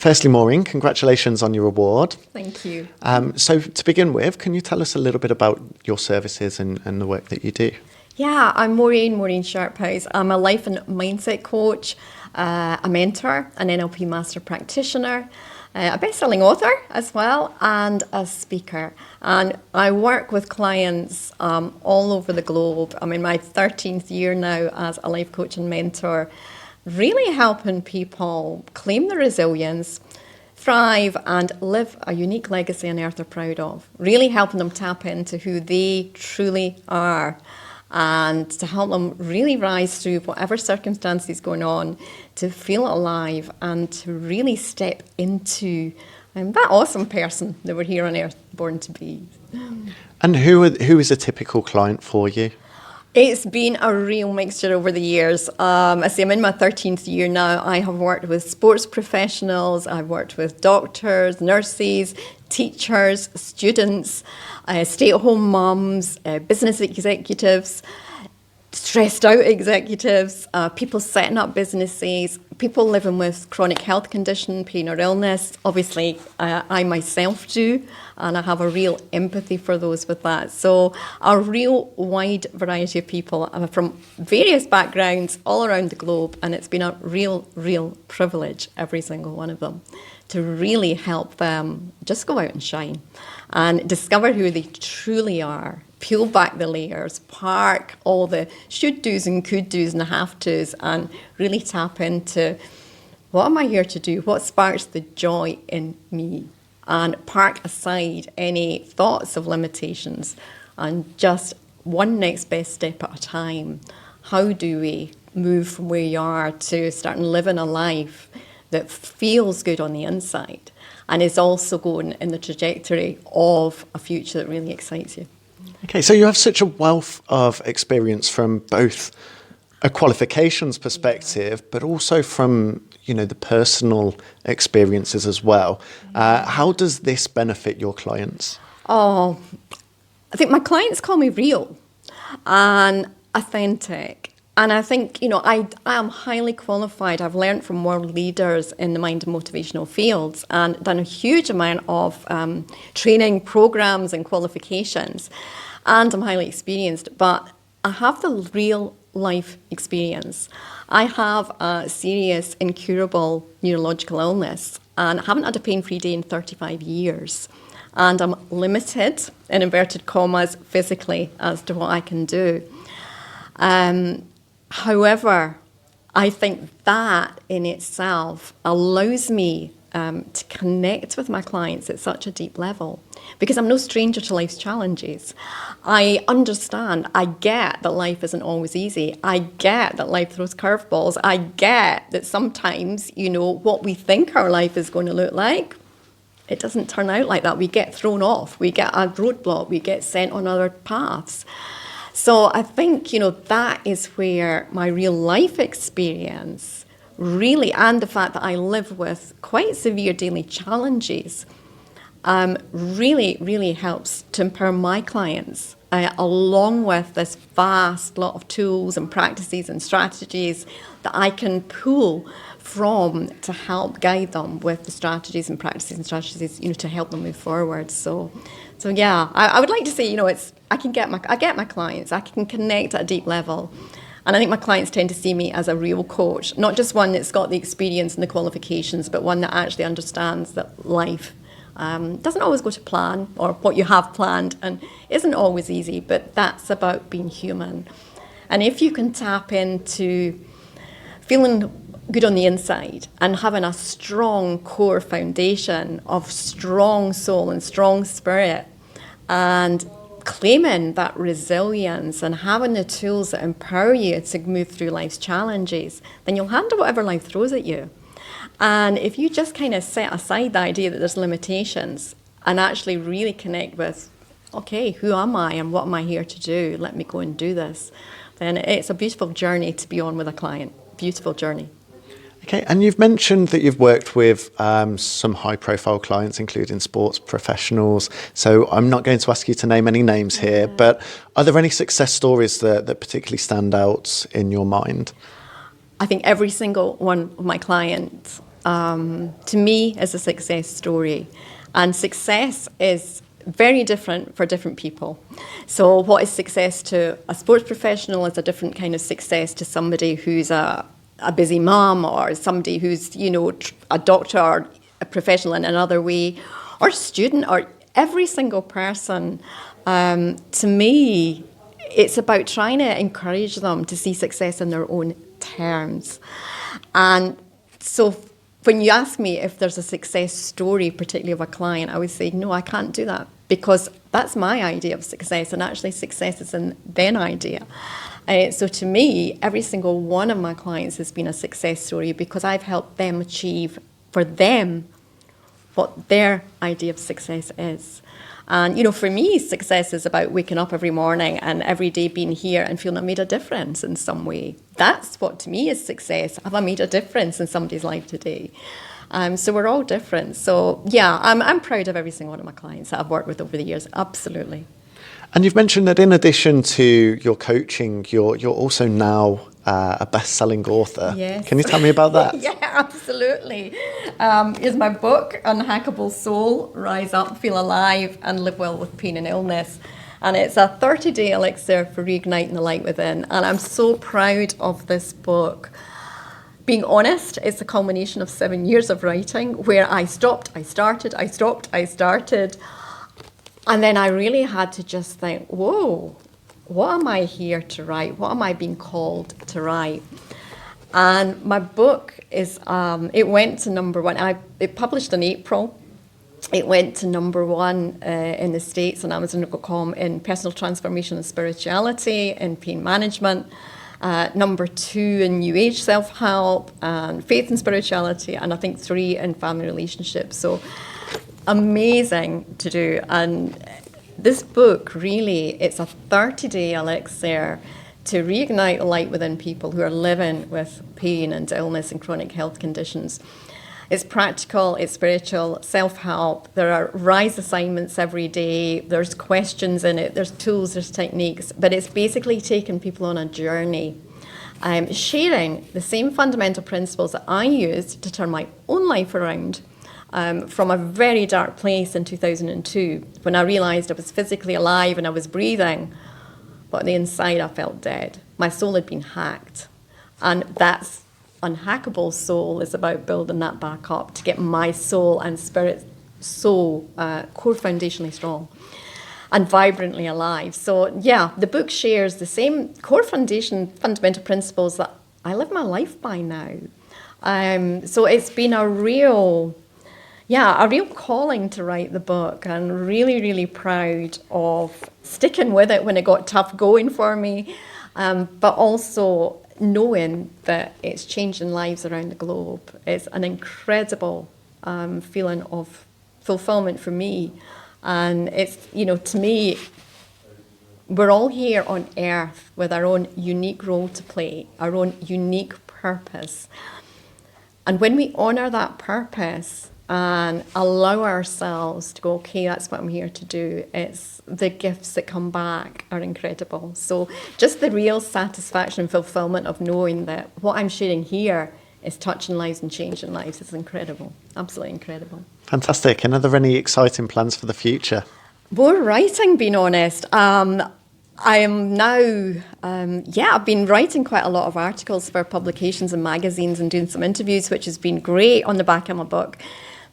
Firstly, Maureen, congratulations on your award. Thank you. So to begin with, can you tell us a little bit about your services and the work that you do? Yeah, I'm Maureen Sharphouse. I'm a life and mindset coach, a mentor, an NLP master practitioner, a best-selling author as well, and a speaker. And I work with clients all over the globe. I'm in my 13th year now as a life coach and mentor, really helping people claim their resilience, thrive, and live a unique legacy on earth they're proud of. Really helping them tap into who they truly are, and to help them really rise through whatever circumstance is going on, to feel alive and to really step into that awesome person that we're here on earth born to be. And who is a typical client for you? It's been a real mixture over the years. I say I'm in my 13th year now. I have worked with sports professionals, I've worked with doctors, nurses, teachers, students, stay-at-home mums, business executives, stressed out executives, people setting up businesses, people living with chronic health condition, pain or illness. Obviously, I myself do, and I have a real empathy for those with that. So a real wide variety of people from various backgrounds all around the globe, and it's been a real privilege, every single one of them, to really help them just go out and shine and discover who they truly are. Peel back the layers, park all the should do's and could do's and have to's, and really tap into what am I here to do? What sparks the joy in me? And park aside any thoughts of limitations and just one next best step at a time. How do we move from where you are to starting living a life that feels good on the inside and is also going in the trajectory of a future that really excites you? Okay, so you have such a wealth of experience from both a qualifications perspective, but also from, the personal experiences as well. How does this benefit your clients? Oh, I think my clients call me real and authentic. And I think, I am highly qualified. I've learned from world leaders in the mind and motivational fields and done a huge amount of training programs and qualifications. And I'm highly experienced, but I have the real life experience. I have a serious, incurable neurological illness and I haven't had a pain-free day in 35 years. And I'm limited, in inverted commas, physically as to what I can do. However, I think that in itself allows me to connect with my clients at such a deep level because I'm no stranger to life's challenges. I understand, I get that life isn't always easy. I get that life throws curveballs. I get that sometimes, what we think our life is going to look like, it doesn't turn out like that. We get thrown off. We get a roadblock. We get sent on other paths. So I think, that is where my real life experience really, and the fact that I live with quite severe daily challenges, really helps to empower my clients, along with this vast lot of tools and practices and strategies that I can pull from to help guide them with the strategies and practices and strategies, to help them move forward. So yeah, I would like to say, I get my clients, I can connect at a deep level. And I think my clients tend to see me as a real coach, not just one that's got the experience and the qualifications, but one that actually understands that life doesn't always go to plan or what you have planned and isn't always easy, but that's about being human. And if you can tap into feeling good on the inside and having a strong core foundation of strong soul and strong spirit and claiming that resilience and having the tools that empower you to move through life's challenges, then you'll handle whatever life throws at you. And if you just kind of set aside the idea that there's limitations and actually really connect with, okay, who am I and what am I here to do? Let me go and do this. Then it's a beautiful journey to be on with a client. Beautiful journey. Okay, and you've mentioned that you've worked with some high-profile clients, including sports professionals. So I'm not going to ask you to name any names here, but are there any success stories that particularly stand out in your mind? I think every single one of my clients to me, is a success story. And success is very different for different people. So what is success to a sports professional is a different kind of success to somebody who's a busy mom, or somebody who's, a doctor or a professional in another way, or student, or every single person. To me, it's about trying to encourage them to see success in their own terms. And so when you ask me if there's a success story, particularly of a client, I would say, no, I can't do that, because that's my idea of success, and actually success is in their idea. So to me, every single one of my clients has been a success story, because I've helped them achieve for them what their idea of success is. And, for me, success is about waking up every morning and every day being here and feeling I made a difference in some way. That's what, to me, is success. Have I made a difference in somebody's life today? So we're all different. So, yeah, I'm proud of every single one of my clients that I've worked with over the years. Absolutely. And you've mentioned that in addition to your coaching, you're also now a best-selling author. Yes. Can you tell me about that? Yeah, absolutely. Is my book, Unhackable Soul, Rise Up, Feel Alive, and Live Well with Pain and Illness. And it's a 30-day elixir for reigniting the light within. And I'm so proud of this book. Being honest, it's a culmination of 7 years of writing, where I stopped, I started. And then I really had to just think, whoa, what am I here to write? What am I being called to write? And my book is, it went to number one. It published in April. It went to number one in the States on Amazon.com in personal transformation and spirituality, in pain management. Number 2 in New Age self-help, and faith and spirituality, and I think 3 in family relationships. So amazing to do. And this book, really, it's a 30-day elixir to reignite the light within people who are living with pain and illness and chronic health conditions. It's practical, it's spiritual, self-help. There are rise assignments every day. There's questions in it, there's tools, there's techniques, but it's basically taking people on a journey, sharing the same fundamental principles that I used to turn my own life around. From a very dark place in 2002, when I realised I was physically alive and I was breathing, but on the inside I felt dead. My soul had been hacked. And that's Unhackable Soul is about building that back up to get my soul and spirit so core foundationally strong and vibrantly alive. So yeah, the book shares the same core fundamental principles that I live my life by now. So it's been a real calling to write the book, and really, really proud of sticking with it when it got tough going for me, but also knowing that it's changing lives around the globe. It's an incredible feeling of fulfillment for me. And it's, to me, we're all here on earth with our own unique role to play, our own unique purpose. And when we honour that purpose and allow ourselves to go, okay, that's what I'm here to do, it's the gifts that come back are incredible. So just the real satisfaction and fulfillment of knowing that what I'm sharing here is touching lives and changing lives is incredible, absolutely incredible. Fantastic. And are there any exciting plans for the future? More writing, being honest. I am now, I've been writing quite a lot of articles for publications and magazines and doing some interviews, which has been great on the back of my book.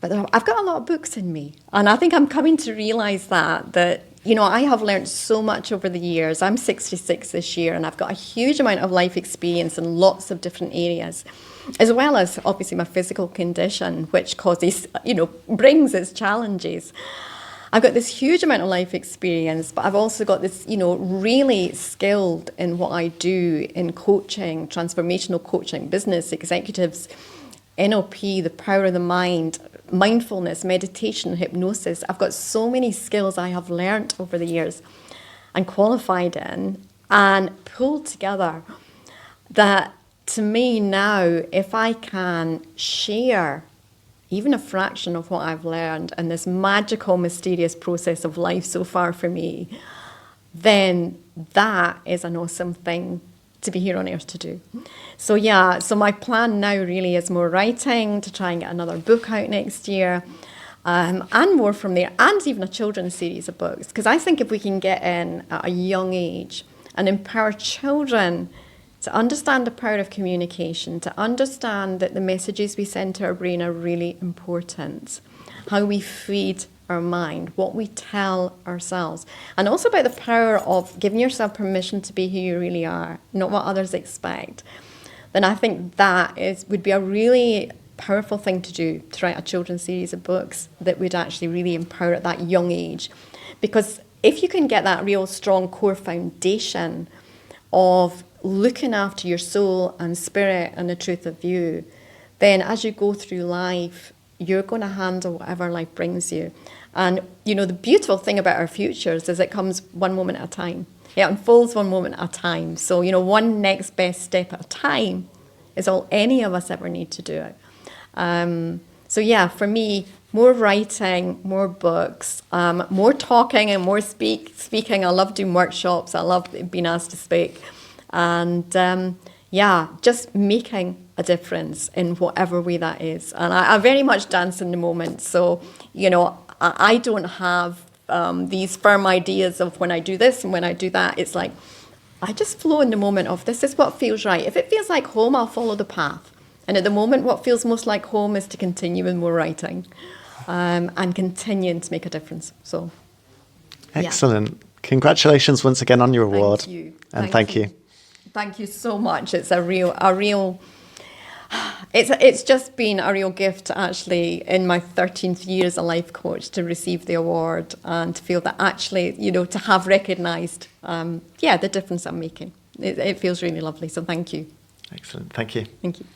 But I've got a lot of books in me. And I think I'm coming to realise that I have learned so much over the years. I'm 66 this year, and I've got a huge amount of life experience in lots of different areas, as well as obviously my physical condition, which causes, brings its challenges. I've got this huge amount of life experience, but I've also got this, really skilled in what I do in coaching, transformational coaching, business, executives, NLP, the power of the mind, mindfulness, meditation, hypnosis. I've got so many skills I have learnt over the years and qualified in and pulled together that, to me now, if I can share even a fraction of what I've learned in this magical, mysterious process of life so far for me, then that is an awesome thing to be here on earth to do. So yeah, so my plan now really is more writing, to try and get another book out next year, and more from there, and even a children's series of books. Because I think if we can get in at a young age and empower children to understand the power of communication, to understand that the messages we send to our brain are really important, how we feed our mind, what we tell ourselves, and also about the power of giving yourself permission to be who you really are, not what others expect, then I think that would be a really powerful thing to do, to write a children's series of books that would actually really empower at that young age. Because if you can get that real strong core foundation of looking after your soul and spirit and the truth of you, then as you go through life, you're going to handle whatever life brings you. And, you know, the beautiful thing about our futures is it comes one moment at a time. It unfolds one moment at a time. So, you know, one next best step at a time is all any of us ever need to do it. So, yeah, for me, more writing, more books, more talking and more speaking. I love doing workshops. I love being asked to speak. And, yeah, just making a difference in whatever way that is. And I very much dance in the moment. So, you know, I don't have these firm ideas of when I do this and when I do that. It's like I just flow in the moment of this is what feels right. If it feels like home, I'll follow the path. And at the moment, what feels most like home is to continue with more writing and continuing to make a difference. So, excellent. Yeah. Congratulations once again on your award. Thank you. And thank you. Thank you so much. It's a real. It's just been a real gift, actually, in my 13th year as a life coach to receive the award and to feel that actually, you know, to have recognised, the difference I'm making. It feels really lovely. So thank you. Excellent. Thank you. Thank you.